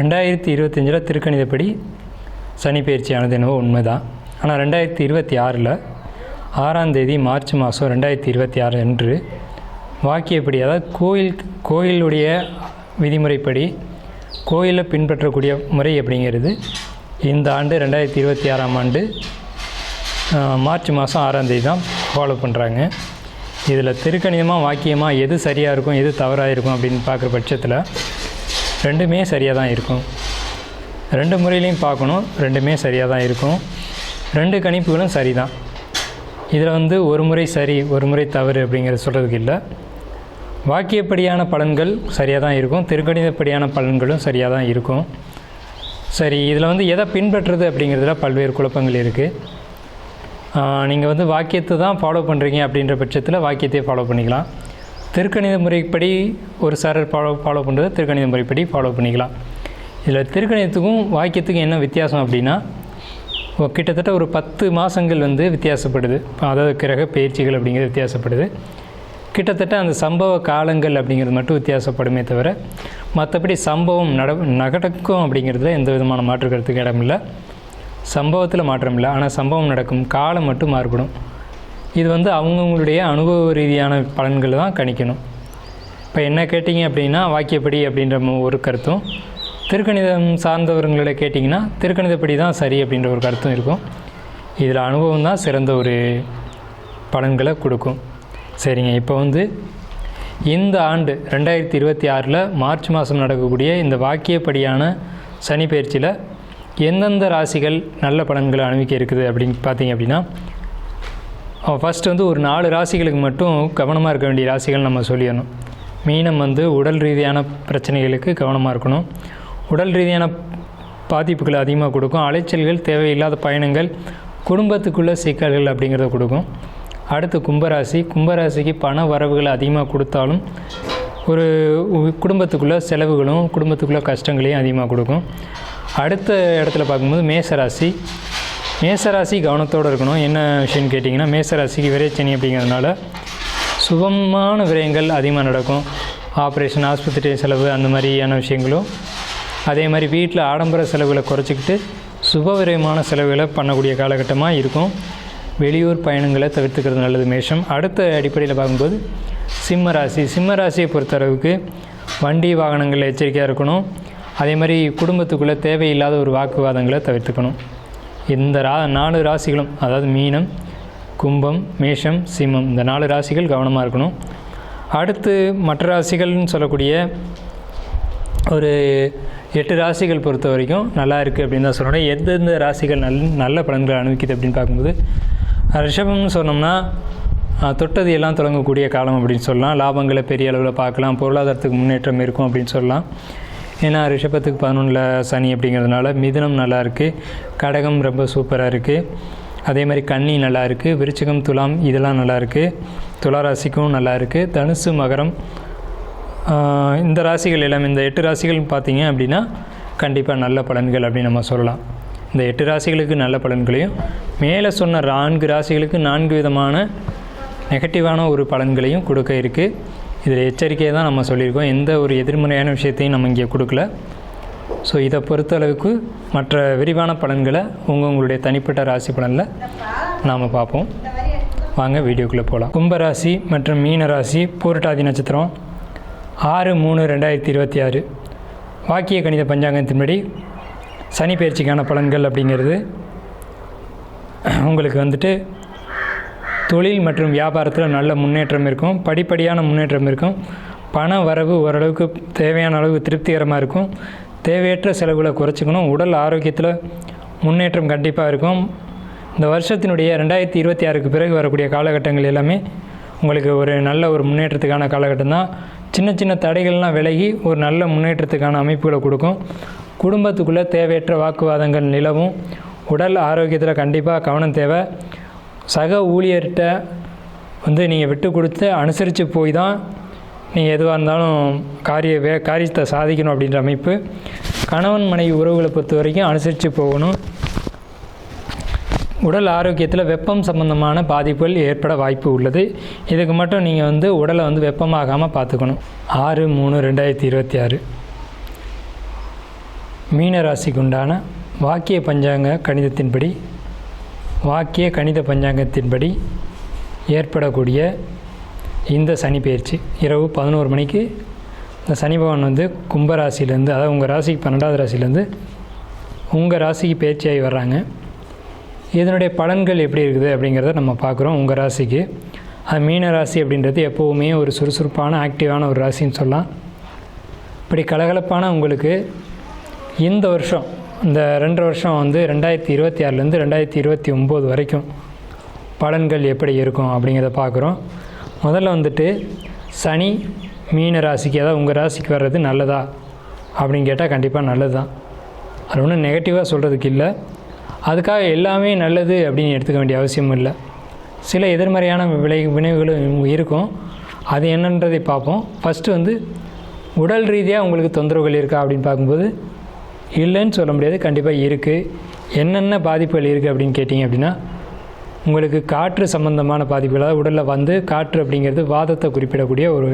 2025 திருக்கணிதப்படி சனி பயிற்சியானது என்னவோ உண்மைதான். ஆனால் 2026 6ஆம் தேதி மார்ச் மாதம் 2026 அன்று வாக்கியப்படி, அதாவது கோயிலுடைய விதிமுறைப்படி கோயிலில் பின்பற்றக்கூடிய முறை அப்படிங்கிறது இந்த ஆண்டு 2026ஆம் ஆண்டு மார்ச் மாதம் 6ஆம் தேதி தான் ஃபாலோ பண்ணுறாங்க. இதில் திருக்கணிதமாக வாக்கியமாக எது சரியாக இருக்கும் எது தவறாக இருக்கும் அப்படின்னு பார்க்குற பட்சத்தில் ரெண்டுமே சரியாக தான் இருக்கும். ரெண்டு முறையிலையும் பார்க்கணும், ரெண்டுமே சரியாக தான் இருக்கும். ரெண்டு கணிப்புகளும் சரி தான். இதில் ஒரு முறை சரி ஒரு முறை தவறு அப்படிங்கிறது சொல்கிறதுக்கு இல்லை. வாக்கியப்படியான பலன்கள் சரியாக தான் இருக்கும், திருக்கணிதப்படியான பலன்களும் சரியாக தான் இருக்கும். சரி, இதில் எதை பின்பற்றுறது அப்படிங்கிறதுல பல்வேறு குழப்பங்கள் இருக்குது. நீங்கள் வாக்கியத்தை தான் ஃபாலோ பண்ணுறீங்க அப்படின்ற பட்சத்தில் வாக்கியத்தையே ஃபாலோ பண்ணிக்கலாம். திருக்கணித முறைப்படி ஒரு சாரர் ஃபாலோ பண்ணுறது திருக்கணித முறைப்படி ஃபாலோ பண்ணிக்கலாம். இதில் திருக்கணிதத்துக்கும் வாக்கியத்துக்கும் என்ன வித்தியாசம் அப்படின்னா, கிட்டத்தட்ட ஒரு 10 மாதங்கள் வித்தியாசப்படுது. அதாவது கிரக பயிற்சிகள் அப்படிங்கிறது வித்தியாசப்படுது. கிட்டத்தட்ட அந்த சம்பவ காலங்கள் அப்படிங்கிறது மட்டும் வித்தியாசப்படுமே தவிர மற்றபடி சம்பவம் நடக்கும் அப்படிங்கிறதுல எந்த விதமான மாற்று கருத்துக்கு இடமில்லை. சம்பவத்தில் மாற்றம் இல்லை, ஆனால் சம்பவம் நடக்கும் காலம் மட்டும் மாறுபடும். இது அவங்கவுங்களுடைய அனுபவ ரீதியான பலன்களை தான் கணிக்கணும். இப்போ என்ன கேட்டிங்க அப்படின்னா வாக்கியப்படி அப்படின்ற ஒரு கருத்தும், திருக்கணிதம் சார்ந்தவர்களை கேட்டிங்கன்னா திருக்கணிதப்படி தான் சரி அப்படின்ற ஒரு கருத்தும் இருக்கும். இதில் அனுபவம் தான் சிறந்த ஒரு பலன்களை கொடுக்கும். சரிங்க, இப்போ இந்த ஆண்டு 2026 மார்ச் மாதம் நடக்கக்கூடிய இந்த வாக்கியப்படியான சனி பயிற்சியில் எந்தெந்த ராசிகள் நல்ல பலன்களை அனுபவிக்க இருக்குது அப்படின்னு பார்த்தீங்க அப்படின்னா, ஃபஸ்ட்டு ஒரு 4 ராசிகளுக்கு மட்டும் கவனமாக இருக்க வேண்டிய ராசிகள் நம்ம சொல்லிடணும். மீனம் உடல் ரீதியான பிரச்சனைகளுக்கு கவனமாக இருக்கணும். உடல் ரீதியான பாதிப்புகளை அதிகமாக கொடுக்கும். அலைச்சல்கள், தேவையில்லாத பயணங்கள், குடும்பத்துக்குள்ளே சிக்கல்கள் அப்படிங்கிறத கொடுக்கும். அடுத்து கும்பராசிக்கு பண வரவுகள் அதிகமாக கொடுத்தாலும் ஒரு குடும்பத்துக்குள்ளே செலவுகளும் குடும்பத்துக்குள்ளே கஷ்டங்களையும் அதிகமாக கொடுக்கும். அடுத்த இடத்துல பார்க்கும்போது மேசராசி கவனத்தோடு இருக்கணும். என்ன விஷயம்னு கேட்டிங்கன்னா, மேசராசிக்கு விரைச்சனி அப்படிங்கிறதுனால சுபமான விரயங்கள் அதிகமாக நடக்கும். ஆப்ரேஷன், ஆஸ்பத்திரி செலவு அந்த மாதிரியான விஷயங்களும், அதே மாதிரி வீட்டில் ஆடம்பர செலவுகளை குறைச்சிக்கிட்டு சுப விரயமான செலவுகளை பண்ணக்கூடிய காலகட்டமாக இருக்கும். வெளியூர் பயணங்களை தவிர்த்துக்கிறது நல்லது மேஷம். அடுத்த அடிப்படையில் பார்க்கும்போது சிம்மராசியை பொறுத்தளவுக்கு வண்டி வாகனங்களில் எச்சரிக்கையாக இருக்கணும். அதே மாதிரி குடும்பத்துக்குள்ளே தேவையில்லாத ஒரு வாக்குவாதங்களை தவிர்த்துக்கணும். இந்த 4 ராசிகளும், அதாவது மீனம், கும்பம், மேஷம், சிம்மம், இந்த 4 ராசிகள் கவனமாக இருக்கணும். அடுத்து மற்ற ராசிகள்னு சொல்லக்கூடிய ஒரு 8 ராசிகள் பொறுத்த வரைக்கும் நல்லா இருக்குது அப்படின்னு தான் சொல்லணும். எந்தெந்த ராசிகள் நல்ல பலன்களை அனுபவிக்குது அப்படின்னு பார்க்கும்போது, ரிஷபம்னு சொன்னோம்னா தொட்டது எல்லாம் தொடங்கக்கூடிய காலம் அப்படின்னு சொல்லலாம். லாபங்களை பெரிய அளவில் பார்க்கலாம், பொருளாதாரத்துக்கு முன்னேற்றம் இருக்கும் அப்படின்னு சொல்லலாம். ஏன்னா ரிஷபத்துக்கு 11ல் சனி அப்படிங்கிறதுனால. மிதுனம் நல்லா இருக்குது, கடகம் ரொம்ப சூப்பராக இருக்குது, அதே மாதிரி கன்னி நல்லா இருக்குது, விருச்சிகம், துலாம் இதெல்லாம் நல்லா இருக்குது, துளாராசிக்கும் நல்லா இருக்குது, தனுசு, மகரம், இந்த ராசிகள் எல்லாமே, இந்த 8 ராசிகள் பார்த்திங்க அப்படின்னா கண்டிப்பாக நல்ல பலன்கள் அப்படின்னு நம்ம சொல்லலாம். இந்த 8 ராசிகளுக்கு நல்ல பலன்களையும், மேலே சொன்ன 4 ராசிகளுக்கு 4 விதமான நெகட்டிவான ஒரு பலன்களையும் கொடுக்க இருக்குது. இதில் எச்சரிக்கையை தான் நம்ம சொல்லியிருக்கோம். எந்த ஒரு எதிர்மறையான விஷயத்தையும் நம்ம இங்கே கொடுக்கல. ஸோ இதை பொறுத்தளவுக்கு மற்ற விரிவான பலன்களை உங்களுடைய தனிப்பட்ட ராசி பலனில் நாம் பார்ப்போம். வாங்க வீடியோக்குள்ளே போகலாம். கும்பராசி மற்றும் மீனராசி பூரட்டாதி நட்சத்திரம் 6/3/2026 வாக்கிய கணித பஞ்சாங்கத்தின்படி சனி பயிற்சிக்கான பலன்கள் அப்படிங்கிறது உங்களுக்கு தொழில் மற்றும் வியாபாரத்தில் நல்ல முன்னேற்றம் இருக்கும். படிப்படியான முன்னேற்றம் இருக்கும். பண வரவு ஓரளவுக்கு தேவையான அளவு திருப்திகரமாக இருக்கும். தேவையற்ற செலவுகளை குறைச்சிக்கணும். உடல் ஆரோக்கியத்தில் முன்னேற்றம் கண்டிப்பாக இருக்கும். இந்த வருஷத்தினுடைய 2026க்கு பிறகு வரக்கூடிய காலகட்டங்கள் எல்லாமே உங்களுக்கு ஒரு நல்ல ஒரு முன்னேற்றத்துக்கான காலகட்டம் தான். சின்ன சின்ன தடைகள்லாம் விலகி ஒரு நல்ல முன்னேற்றத்துக்கான அமைப்புகளை கொடுக்கும். குடும்பத்துக்குள்ளே தேவையற்ற வாக்குவாதங்கள் நிலவும். உடல் ஆரோக்கியத்தில் கண்டிப்பாக கவனம் தேவை. சக ஊழியர்கிட்ட நீங்கள் விட்டு கொடுத்து அனுசரித்து போய் தான் நீங்கள் எதுவாக இருந்தாலும் காரியத்தை சாதிக்கணும் அப்படின்ற அமைப்பு. கணவன் மனைவி உறவுகளை பொறுத்த வரைக்கும் அனுசரித்து போகணும். உடல் ஆரோக்கியத்தில் வெப்பம் சம்பந்தமான பாதிப்புகள் ஏற்பட வாய்ப்பு உள்ளது. இதுக்கு மட்டும் நீங்கள் உடலை வெப்பமாகாமல் பார்த்துக்கணும். 6/3/2026 மீன ராசிக்கு உண்டான வாக்கிய கணித பஞ்சாங்கத்தின்படி ஏற்படக்கூடிய இந்த சனி பெயர்ச்சி இரவு 11 மணிக்கு இந்த சனி பகவான் வந்து கும்பராசிலேருந்து, அதாவது உங்கள் ராசிக்கு 12வது ராசிலேருந்து உங்கள் ராசிக்கு பயிற்சியாகி வர்றாங்க. இதனுடைய பலன்கள் எப்படி இருக்குது அப்படிங்கிறத நம்ம பார்க்குறோம். உங்கள் ராசிக்கு அது மீன ராசி அப்படின்றது எப்போவுமே ஒரு சுறுசுறுப்பான ஆக்டிவான ஒரு ராசின்னு சொல்லலாம். இப்படி கலகலப்பான உங்களுக்கு இந்த வருஷம், இந்த 2 வருஷம் வந்து 2026லேருந்து 2029 வரைக்கும் பலன்கள் எப்படி இருக்கும் அப்படிங்கிறத பார்க்குறோம். முதல்ல வந்துட்டு சனி மீன ராசிக்கு, அதாவது உங்கள் ராசிக்கு வர்றது நல்லதா அப்படின்னு கேட்டால் கண்டிப்பாக நல்லது தான். அது ஒன்றும் நெகட்டிவாக சொல்கிறதுக்கு இல்லை. அதுக்காக எல்லாமே நல்லது அப்படின்னு எடுத்துக்க வேண்டிய அவசியமும் இல்லை. சில எதிர்மறையான விளைவுகளும் இருக்கும். அது என்னன்றதை பார்ப்போம். ஃபஸ்ட்டு வந்து உடல் ரீதியாக உங்களுக்கு தொந்தரவுகள் இருக்கா அப்படின்னு பார்க்கும்போது இல்லைன்னு சொல்ல முடியாது, கண்டிப்பாக இருக்குது. என்னென்ன பாதிப்புகள் இருக்குது அப்படின்னு கேட்டிங்க அப்படின்னா, உங்களுக்கு காற்று சம்பந்தமான பாதிப்புகள், அதாவது உடலில் வந்து காற்று அப்படிங்கிறது வாதத்தை குறிப்பிடக்கூடிய ஒரு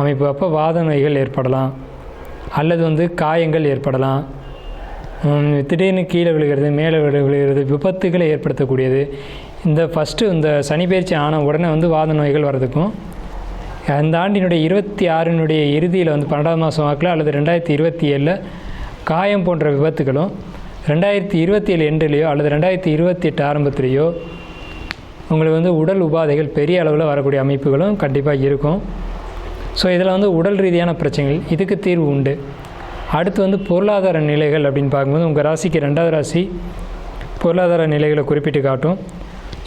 அமைப்பு. அப்போ வாத நோய்கள் ஏற்படலாம், அல்லது வந்து காயங்கள் ஏற்படலாம், திடீர்னு கீழே விழுகிறது, மேலே விழுகிறது, விபத்துகளை ஏற்படுத்தக்கூடியது. இந்த ஃபஸ்ட்டு இந்த சனி பயிற்சி ஆன உடனே வந்து வாத நோய்கள் வர்றதுக்கும், அந்த ஆண்டினுடைய 26னுடைய இறுதியில் வந்து 12வது மாதம் வாக்கில் அல்லது 2027 காயம் போன்ற விபத்துகளும், 2027 எண்டுலேயோ அல்லது 2028 ஆரம்பத்திலேயோ உங்களுக்கு வந்து உடல் உபாதைகள் பெரிய அளவில் வரக்கூடிய அமைப்புகளும் கண்டிப்பாக இருக்கும். ஸோ இதில் வந்து உடல் ரீதியான பிரச்சனைகள், இதுக்கு தீர்வு உண்டு. அடுத்து வந்து பொருளாதார நிலைகள் அப்படின்னு பார்க்கும்போது உங்கள் ராசிக்கு 2வது ராசி பொருளாதார நிலைகளை குறிப்பிட்டு காட்டும்.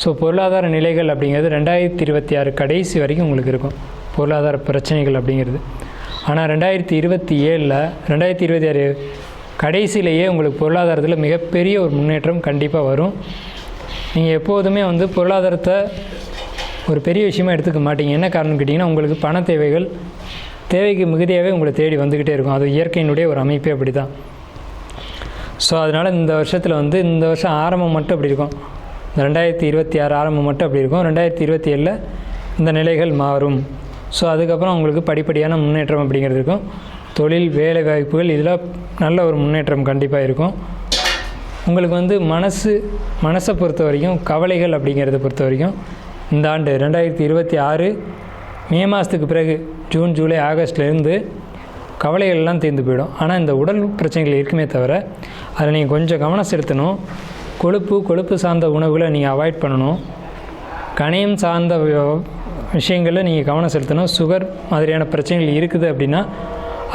ஸோ பொருளாதார நிலைகள் அப்படிங்கிறது 2026 கடைசி வரைக்கும் உங்களுக்கு இருக்கும் பொருளாதார பிரச்சனைகள் அப்படிங்கிறது. ஆனால் 2026 கடைசியிலேயே உங்களுக்கு பொருளாதாரத்தில் மிகப்பெரிய ஒரு முன்னேற்றம் கண்டிப்பாக வரும். நீங்கள் எப்போதுமே வந்து பொருளாதாரத்தை ஒரு பெரிய விஷயமாக எடுத்துக்க மாட்டீங்க. என்ன காரணம் கேட்டிங்கன்னா, உங்களுக்கு பண தேவைக்கு மிகுதியாகவே உங்களை தேடி வந்துக்கிட்டே இருக்கும். அது இயற்கையினுடைய ஒரு அமைப்பே அப்படி தான். ஸோ அதனால் இந்த வருஷத்தில் வந்து இந்த வருஷம் ஆரம்பம் மட்டும் அப்படி இருக்கும். இந்த 2026 ஆரம்பம் மட்டும் அப்படி இருக்கும். 2027 இந்த நிலைகள் மாறும். ஸோ அதுக்கப்புறம் உங்களுக்கு படிப்படியான முன்னேற்றம் அப்படிங்கிறது இருக்கும். தொழில், வேலை வாய்ப்புகள், இதில் நல்ல ஒரு முன்னேற்றம் கண்டிப்பாக இருக்கும். உங்களுக்கு வந்து மனசை பொறுத்த வரைக்கும், கவலைகள் அப்படிங்கிறத பொறுத்த வரைக்கும் இந்த ஆண்டு 2026 மே மாதத்துக்கு பிறகு ஜூன், ஜூலை, ஆகஸ்ட்லேருந்து கவலைகள்லாம் தீர்ந்து போயிடும். ஆனால் இந்த உடல் பிரச்சனைகள் இருக்குமே தவிர அதில் நீங்கள் கொஞ்சம் கவனம் செலுத்தணும். கொழுப்பு சார்ந்த உணவுகளை நீங்கள் அவாய்ட் பண்ணணும். கணையம் சார்ந்த விஷயங்களில் நீங்கள் கவனம் செலுத்தணும். சுகர் மாதிரியான பிரச்சனைகள் இருக்குது அப்படின்னா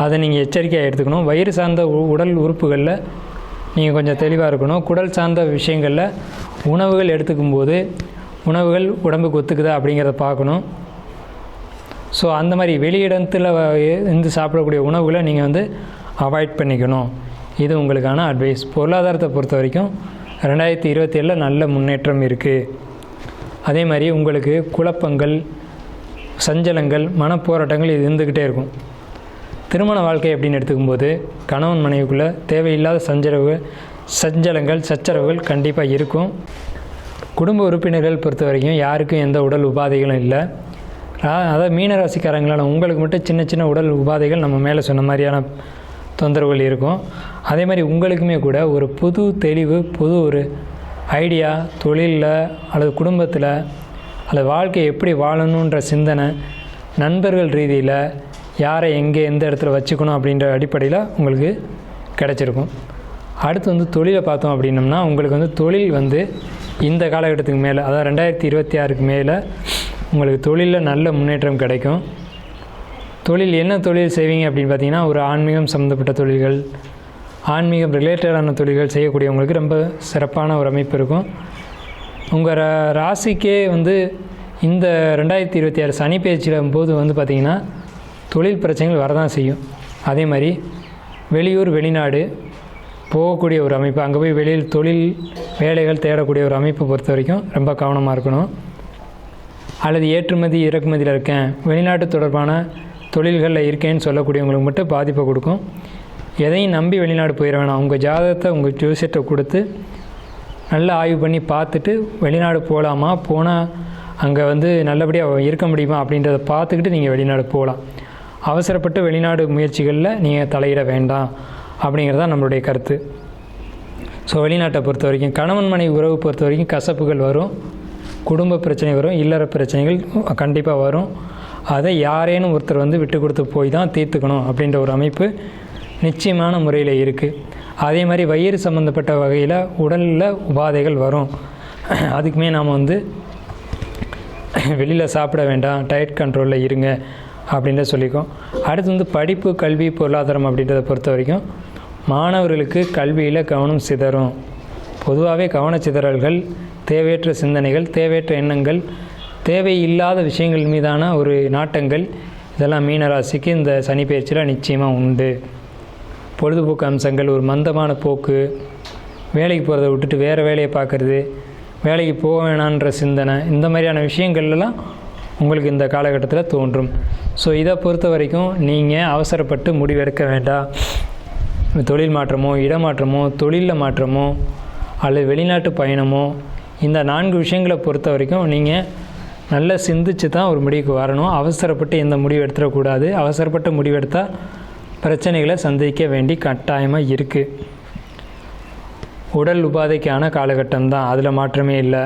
அதை நீங்கள் எச்சரிக்கையாக எடுத்துக்கணும். வயிறு சார்ந்த உடல் உறுப்புகளில் நீங்கள் கொஞ்சம் தெளிவாக இருக்கணும். குடல் சார்ந்த விஷயங்களில் உணவுகள் எடுத்துக்கும்போது உணவுகள் உடம்புக்கு ஒத்துக்குதா அப்படிங்கிறத பார்க்கணும். ஸோ அந்த மாதிரி வெளியிடத்தில் இருந்து சாப்பிடக்கூடிய உணவுகளை நீங்கள் வந்து அவாய்ட் பண்ணிக்கணும். இது உங்களுக்கான அட்வைஸ். பொருளாதாரத்தை பொறுத்த வரைக்கும் 2027 நல்ல முன்னேற்றம் இருக்குது. அதே மாதிரி உங்களுக்கு குழப்பங்கள், சஞ்சலங்கள், மனப்போராட்டங்கள் இது இருந்துக்கிட்டே இருக்கும். திருமண வாழ்க்கை அப்படின்னு எடுத்துக்கும்போது கணவன் மனைவிக்குள்ளே தேவையில்லாத சஞ்சலங்கள், சச்சரவுகள் கண்டிப்பாக இருக்கும். குடும்ப உறுப்பினர்கள் பொறுத்த வரைக்கும் யாருக்கும் எந்த உடல் உபாதைகளும் இல்லை. அதாவது மீனராசிக்காரங்களான உங்களுக்கு மட்டும் சின்ன சின்ன உடல் உபாதைகள் நம்ம மேலே சொன்ன மாதிரியான தொந்தரவுகள் இருக்கும். அதே மாதிரி உங்களுக்குமே கூட ஒரு புது தெளிவு, புது ஒரு ஐடியா, தொழிலில் அல்லது குடும்பத்தில் அல்லது வாழ்க்கையை எப்படி வாழணுன்ற சிந்தனை, நண்பர்கள் ரீதியில் யாரை எங்கே எந்த இடத்துல வச்சுக்கணும் அப்படின்ற அடிப்படையில் உங்களுக்கு கிடச்சிருக்கும். அடுத்து வந்து தொழிலை பார்த்தோம் அப்படின்னம்னா உங்களுக்கு வந்து தொழில் வந்து இந்த காலகட்டத்துக்கு மேலே, அதாவது 2026க்கு மேலே உங்களுக்கு தொழிலில் நல்ல முன்னேற்றம் கிடைக்கும். என்ன தொழில் செய்வீங்க அப்படின்னு பார்த்தீங்கன்னா, ஒரு ஆன்மீகம் சம்மந்தப்பட்ட தொழில்கள், ஆன்மீகம் ரிலேட்டடான தொழில்கள் செய்யக்கூடியவங்களுக்கு ரொம்ப சிறப்பான ஒரு அமைப்பு இருக்கும். உங்கள் ராசிக்கே வந்து இந்த 2026 சனி பயிற்சியில் போது வந்து பார்த்திங்கன்னா தொழில் பிரச்சனைகள் வரதான் செய்யும். அதே மாதிரி வெளியூர், வெளிநாடு போகக்கூடிய ஒரு அமைப்பு, அங்கே போய் வெளியில் தொழில் வேலைகள் தேடக்கூடிய ஒரு அமைப்பை பொறுத்த வரைக்கும் ரொம்ப கவனமாக இருக்கணும். அல்லது ஏற்றுமதி இறக்குமதியில் இருக்கேன், வெளிநாட்டு தொடர்பான தொழில்களில் இருக்கேன்னு சொல்லக்கூடியவங்களுக்கு மட்டும் பாதிப்பை கொடுக்கும். எதையும் நம்பி வெளிநாடு போயிட வேணாம். உங்கள் ஜாதகத்தை உங்கள் ஜோசியத்தை கொடுத்து நல்லா ஆய்வு பண்ணி பார்த்துட்டு வெளிநாடு போகலாமா, போனால் அங்கே வந்து நல்லபடியாக இருக்க முடியுமா அப்படின்றத பார்த்துக்கிட்டு நீங்கள் வெளிநாடு போகலாம். அவசரப்பட்டு வெளிநாடு முயற்சிகளில் நீங்கள் தலையிட வேண்டாம். அப்படிங்கிறது தான் நம்மளுடைய கருத்து. ஸோ வெளிநாட்டை பொறுத்த வரைக்கும் கணவன் மனைவி உறவு பொறுத்த வரைக்கும் கசப்புகள் வரும், குடும்ப பிரச்சனை வரும், இல்லற பிரச்சனைகள் கண்டிப்பாக வரும். அதை யாரேனும் ஒருத்தர் வந்து விட்டு கொடுத்து போய் தான் தீர்த்துக்கணும் அப்படின்ற ஒரு அமைப்பு நிச்சயமான முறையில் இருக்குது. அதே மாதிரி வயிறு சம்மந்தப்பட்ட வகையில் உடலில் உபாதைகள் வரும். அதுக்குமே நாம் வந்து வெளியில் சாப்பிட வேண்டாம், டயட் கண்ட்ரோலில் இருங்க அப்படின்ற சொல்லியிருக்கோம். அடுத்து வந்து படிப்பு, கல்வி, பொருளாதாரம் அப்படின்றத பொறுத்த வரைக்கும் மாணவர்களுக்கு கல்வியில் கவனம் சிதறும். பொதுவாகவே கவனச்சிதறல்கள், தேவையற்ற சிந்தனைகள், தேவையற்ற எண்ணங்கள், தேவையில்லாத விஷயங்கள் மீதான ஒரு நாட்டங்கள், இதெல்லாம் மீனராசிக்கு இந்த சனி பயிற்சியில் நிச்சயமாக உண்டு. பொழுதுபோக்கு அம்சங்கள், ஒரு மந்தமான போக்கு, வேலைக்கு போகிறத விட்டுட்டு வேறு வேலையை பார்க்குறது, வேலைக்கு போக வேணான்ற சிந்தனை, இந்த மாதிரியான விஷயங்கள்லாம் உங்களுக்கு இந்த காலகட்டத்தில் தோன்றும். ஸோ இதை பொறுத்த வரைக்கும் நீங்கள் அவசரப்பட்டு முடிவெடுக்க வேண்டாம். தொழில் மாற்றமோ, இடமாற்றமோ, தொழிலில் மாற்றமோ அல்லது வெளிநாட்டு பயணமோ, இந்த 4 விஷயங்களை பொறுத்த வரைக்கும் நீங்கள் நல்லா சிந்திச்சு தான் ஒரு முடிவுக்கு வரணும். அவசரப்பட்டு எந்த முடிவு எடுத்துடக்கூடாது. அவசரப்பட்டு முடிவெடுத்தால் பிரச்சனைகளை சந்திக்க வேண்டி கட்டாயமாக இருக்குது. உடல் உபாதைக்கான காலகட்டம் தான், அதில் மாற்றமே இல்லை.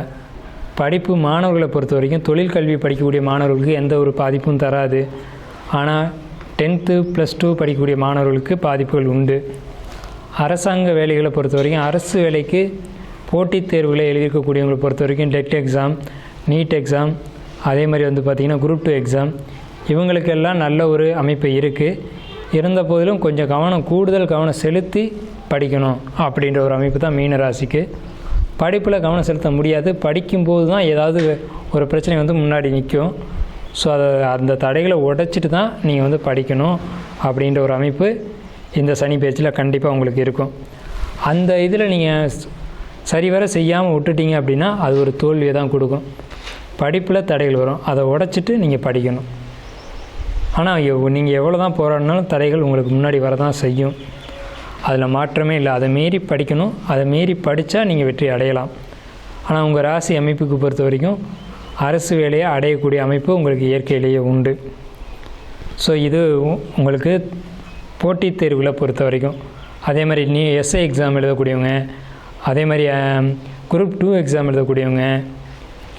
படிப்பு, மாணவர்களை பொறுத்த வரைக்கும் தொழிற்கல்வி படிக்கக்கூடிய மாணவர்களுக்கு எந்த ஒரு பாதிப்பும் தராது. ஆனால் 10th +2 படிக்கக்கூடிய மாணவர்களுக்கு பாதிப்புகள் உண்டு. அரசாங்க வேலைகளை பொறுத்த வரைக்கும், அரசு வேலைக்கு போட்டித் தேர்வுகளை எழுதியிருக்கக்கூடியவங்களை பொறுத்த வரைக்கும் டெட் எக்ஸாம், நீட் எக்ஸாம், அதே மாதிரி வந்து பார்த்திங்கன்னா குரூப் 2 எக்ஸாம், இவங்களுக்கெல்லாம் நல்ல ஒரு அமைப்பு இருக்குது. இருந்த போதிலும் கொஞ்சம் கூடுதல் கவனம் செலுத்தி படிக்கணும் அப்படின்ற ஒரு அமைப்பு தான் மீனராசிக்கு. படிப்பில் கவனம் செலுத்த முடியாது, படிக்கும்போது தான் ஏதாவது ஒரு பிரச்சனை வந்து முன்னாடி நிற்கும். ஸோ அந்த தடைகளை உடைச்சிட்டு தான் நீங்கள் வந்து படிக்கணும் அப்படின்ற ஒரு அமைப்பு இந்த சனி பயிற்சியில் கண்டிப்பாக உங்களுக்கு இருக்கும். அந்த இதில் நீங்கள் சரிவர செய்யாமல் விட்டுட்டீங்க அப்படின்னா அது ஒரு தோல்வியை தான் கொடுக்கும். படிப்பில் தடைகள் வரும், அதை உடைச்சிட்டு நீங்கள் படிக்கணும். ஆனால் நீங்கள் எவ்வளோ தான் போராடினாலும் தடைகள் உங்களுக்கு முன்னாடி வரதான் செய்யும். அதில் மாற்றமே இல்லை. அதை மீறி படிக்கணும். அதை மீறி படித்தா நீங்கள் வெற்றி அடையலாம். ஆனால் உங்கள் ராசி அமைப்புக்கு பொறுத்த வரைக்கும் அரசு வேலையை அடையக்கூடிய அமைப்பு உங்களுக்கு இயற்கையிலேயே உண்டு. ஸோ இது உங்களுக்கு போட்டித் தேர்வுகளை பொறுத்த வரைக்கும். அதே மாதிரி எஸ்ஐ எக்ஸாம் எழுதக்கூடியவங்க, அதே மாதிரி குரூப் 2 எக்ஸாம் எழுதக்கூடியவங்க,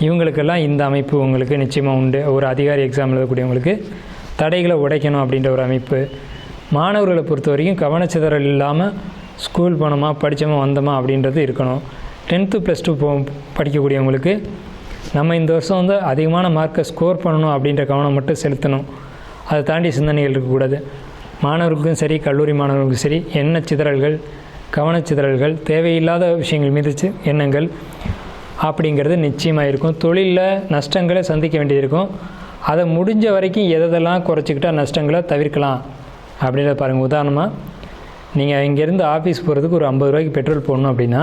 இவங்களுக்கெல்லாம் இந்த அமைப்பு உங்களுக்கு நிச்சயமாக உண்டு. ஒரு அதிகாரி எக்ஸாம் எழுதக்கூடியவங்களுக்கு தடைகளை உடைக்கணும் அப்படின்ற ஒரு அமைப்பு. மாணவர்களை பொறுத்த வரைக்கும் கவனச்சிதறல் இல்லாமல் ஸ்கூல் போனோமா, படித்தோமா, வந்தோமா அப்படின்றது இருக்கணும். 10th +2 படிக்கக்கூடியவங்களுக்கு நம்ம இந்த வருஷம் வந்து அதிகமான மார்க்கை ஸ்கோர் பண்ணணும் அப்படின்ற கவனம் மட்டும் செலுத்தணும். அதை தாண்டி சிந்தனைகள் இருக்கக்கூடாது. மாணவர்களுக்கும் சரி, கல்லூரி மாணவர்களுக்கும் சரி, எண்ண சிதறல்கள், கவனச்சிதறல்கள், தேவையில்லாத விஷயங்கள் மீது எண்ணங்கள் அப்படிங்கிறது நிச்சயமாக இருக்கும். தொழிலில் நஷ்டங்களை சந்திக்க வேண்டியது இருக்கும். அதை முடிஞ்ச வரைக்கும் எதெல்லாம் குறைச்சிக்கிட்டால் நஷ்டங்களை தவிர்க்கலாம் அப்படின்றத பாருங்கள். உதாரணமாக நீங்கள் இங்கேருந்து ஆஃபீஸ் போகிறதுக்கு ஒரு 50 ரூபாய்க்கு பெட்ரோல் போடணும் அப்படின்னா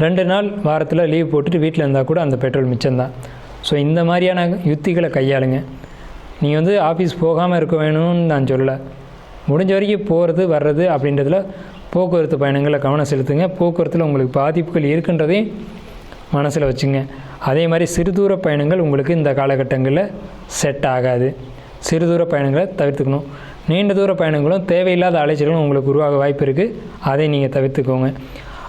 2 நாள் வாரத்தில் லீவ் போட்டுட்டு வீட்டில் இருந்தால் கூட அந்த பெட்ரோல் மிச்சம்தான். ஸோ இந்த மாதிரியான யுத்திகளை கையாளுங்க. நீங்கள் வந்து ஆஃபீஸ் போகாமல் இருக்க வேணும்னு நான் சொல்லலை. முடிஞ்ச வரைக்கும் போகிறது வர்றது அப்படின்றதுல போக்குவரத்து பயணங்களில் கவனம் செலுத்துங்க. போக்குவரத்தில் உங்களுக்கு பாதிப்புகள் இருக்குன்றதையும் மனசில் வச்சுங்க. அதே மாதிரி சிறுதூர பயணங்கள் உங்களுக்கு இந்த காலகட்டங்களில் செட் ஆகாது. சிறுதூர பயணங்களை தவிர்த்துக்கணும். நீண்ட தூர பயணங்களும் தேவையில்லாத அலைச்சல்களும் உங்களுக்கு உருவாக வாய்ப்பு இருக்குது. அதை நீங்கள் தவிர்த்துக்கோங்க.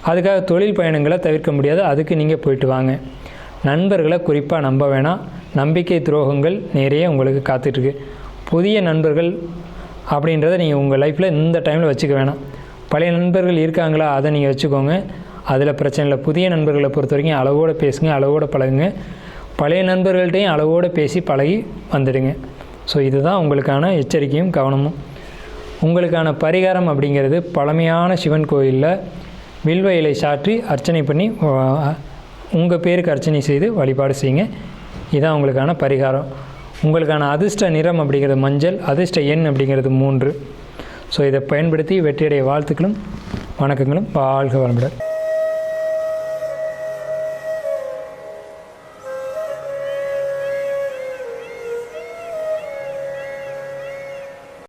அதுக்காக தொழில் பயணங்களை தவிர்க்க முடியாது, அதுக்கு நீங்கள் போயிட்டு வாங்க. நண்பர்களை குறிப்பாக நம்ப வேணாம். நம்பிக்கை துரோகங்கள் நிறைய உங்களுக்கு காத்துட்ருக்கு. புதிய நண்பர்கள் அப்படின்றத நீங்கள் உங்கள் லைஃப்பில் இந்த டைமில் வச்சுக்க வேணாம். பழைய நண்பர்கள் இருக்காங்களா, அதை நீங்கள் வச்சுக்கோங்க. அதில் பிரச்சனை இல்லை. புதிய நண்பர்களை பொறுத்த வரைக்கும் அளவோடு பேசுங்க, அளவோடு பழகுங்க. பழைய நண்பர்கள்ட்டையும் அளவோடு பேசி பழகி வந்துடுங்க. ஸோ இதுதான் உங்களுக்கான எச்சரிக்கையும் கவனமும். உங்களுக்கான பரிகாரம் அப்படிங்கிறது பழமையான சிவன் கோயிலில் வில்வ இலை சாற்றி அர்ச்சனை பண்ணி உங்கள் பேருக்கு அர்ச்சனை செய்து வழிபாடு செய்யுங்க. இதுதான் உங்களுக்கான பரிகாரம். உங்களுக்கான அதிர்ஷ்ட நிறம் அப்படிங்கிறது மஞ்சள், அதிர்ஷ்ட எண் அப்படிங்கிறது 3. ஸோ இதை பயன்படுத்தி வெற்றியடைய வாழ்த்துக்களும் வணக்கங்களும். வாழ்க வளமுடன்.